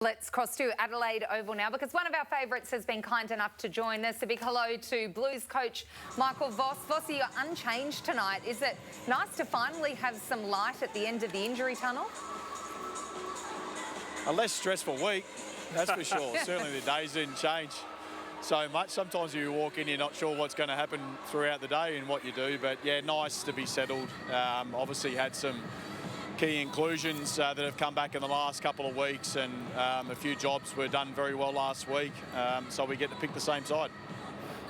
Let's cross to Adelaide Oval now because one of our favourites has been kind enough to join us. A big hello to Blues coach Michael Voss. Voss, you're unchanged tonight. Is it nice to finally have some light at the end of the injury tunnel? A less stressful week, that's for sure. Certainly the days didn't change so much. Sometimes you walk in, you're not sure what's going to happen throughout the day and what you do. But yeah, nice to be settled. Obviously had some key inclusions that have come back in the last couple of weeks, and a few jobs were done very well last week, so we get to pick the same side.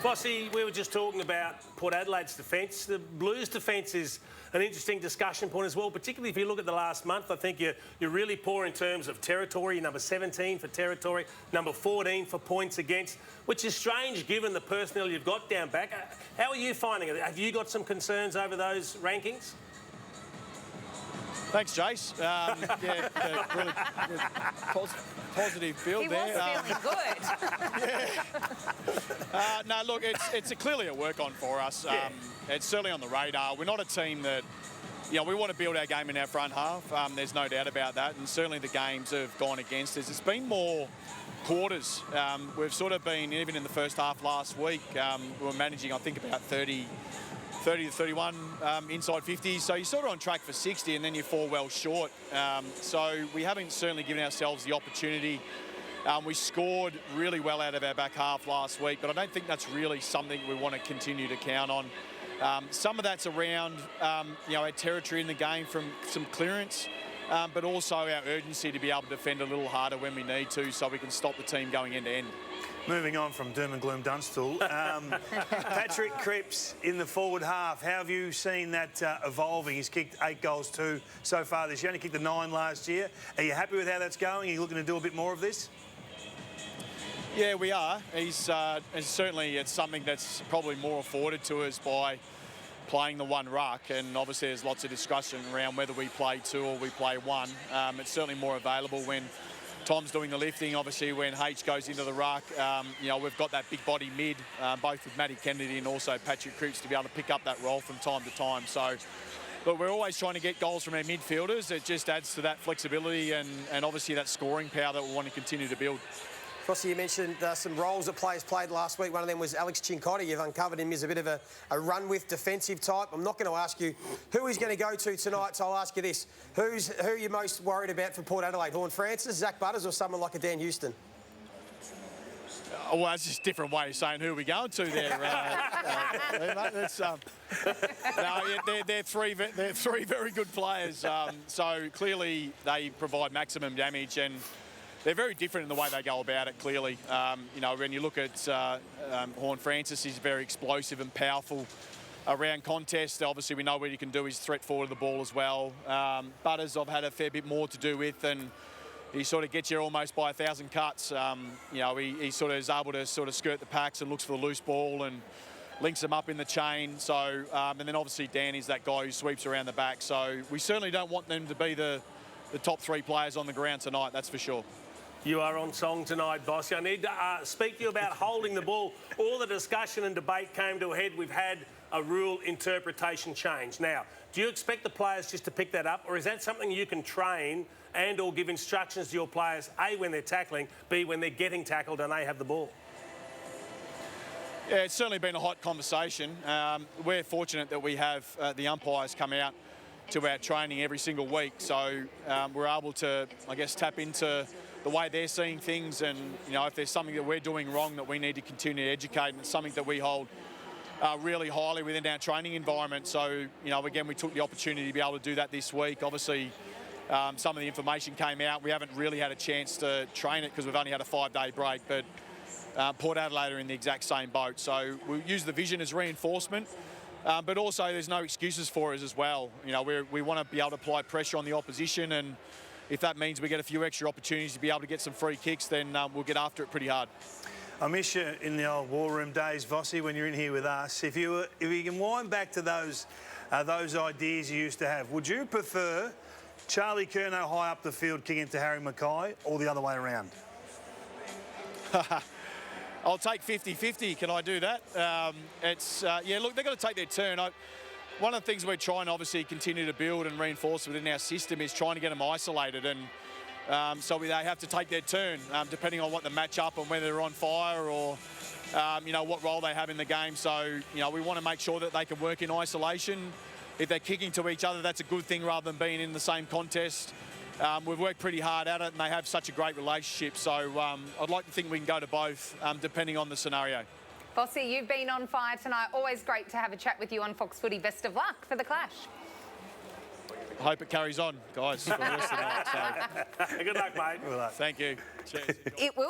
Fossey, we were just talking about Port Adelaide's defence. The Blues' defence is an interesting discussion point as well, particularly if you look at the last month. I think you're really poor in terms of territory, number 17 for territory, number 14 for points against, which is strange given the personnel you've got down back. How are you finding it? Have you got some concerns over those rankings? Thanks, Jace. Yeah, really positive build there. He was feeling good. No, look, it's clearly a work on for us. It's certainly on the radar. We're not a team that, we want to build our game in our front half. There's no doubt about that, and certainly the games have gone against us. It's been more quarters. We've sort of been, even in the first half last week, we were managing, I think, about 30 to 31 inside 50s, so you're sort of on track for 60 and then you fall well short. So we haven't certainly given ourselves the opportunity. We scored really well out of our back half last week, but I don't think that's really something we want to continue to count on. Some of that's around our territory in the game from some clearance, but also our urgency to be able to defend a little harder when we need to, so we can stop the team going end to end. Moving on from doom and gloom Dunstall, Patrick Cripps in the forward half. How have you seen that evolving? He's kicked 8 goals too so far this year. Only kicked the 9 last year. Are you happy with how that's going? Are you looking to do a bit more of this? Yeah, we are. And certainly it's something that's probably more afforded to us by playing the one ruck, and obviously there's lots of discussion around whether we play 2 or we play 1. It's certainly more available when Tom's doing the lifting. Obviously when H goes into the ruck, we've got that big body mid, both with Matty Kennedy and also Patrick Cripps, to be able to pick up that role from time to time. So, but we're always trying to get goals from our midfielders. It just adds to that flexibility and obviously that scoring power that we want to continue to build. Fossey, you mentioned some roles that players played last week. One of them was Alex Cincotti. You've uncovered him as a bit of a run-with defensive type. I'm not going to ask you who he's going to go to tonight, so I'll ask you this. Who are you most worried about for Port Adelaide? Horne-Francis, Zach Butters, or someone like a Dan Houston? Well, that's just a different way of saying who are we going to there. They're three very good players. So clearly they provide maximum damage, and they're very different in the way they go about it, clearly. When you look at Horne-Francis, he's very explosive and powerful around contest. Obviously, we know what he can do. He's threat forward of the ball as well. Butters, I've had a fair bit more to do with, and he sort of gets you almost by 1,000 cuts. He sort of is able to sort of skirt the packs and looks for the loose ball and links them up in the chain. So, and then obviously Dan is that guy who sweeps around the back. So we certainly don't want them to be the top 3 players on the ground tonight, that's for sure. You are on song tonight, Boss. I need to speak to you about holding the ball. All the discussion and debate came to a head. We've had a rule interpretation change. Now, do you expect the players just to pick that up, or is that something you can train and or give instructions to your players, A, when they're tackling, B, when they're getting tackled and they have the ball? Yeah, it's certainly been a hot conversation. We're fortunate that we have the umpires come out to our training every single week, so we're able to, I guess, tap into the way they're seeing things, and if there's something that we're doing wrong that we need to continue to educate, and it's something that we hold really highly within our training environment. So again, we took the opportunity to be able to do that this week. Obviously some of the information came out. We haven't really had a chance to train it because we've only had a 5-day break, but Port Adelaide are in the exact same boat, so we'll use the vision as reinforcement. But also there's no excuses for us as well. We want to be able to apply pressure on the opposition, and if that means we get a few extra opportunities to be able to get some free kicks, then we'll get after it pretty hard. I miss you in the old war room days, Vossy, when you're in here with us. If you can wind back to those ideas you used to have, would you prefer Charlie Curnow high up the field kicking to Harry Mackay, or the other way around? I'll take 50-50. Can I do that? Yeah, look, they've got to take their turn. One of the things we're trying to obviously continue to build and reinforce within our system is trying to get them isolated, and So they have to take their turn, depending on what the match-up and whether they're on fire or, you know, what role they have in the game. So, you know, we want to make sure that they can work in isolation. If they're kicking to each other, that's a good thing rather than being in the same contest. We've worked pretty hard at it and they have such a great relationship. So I'd like to think we can go to both, depending on the scenario. Vossy, you've been on fire tonight. Always great to have a chat with you on Fox Footy. Best of luck for the clash. I hope it carries on, guys, for the rest of the night. So. Good luck, mate. Thank you. Cheers. It will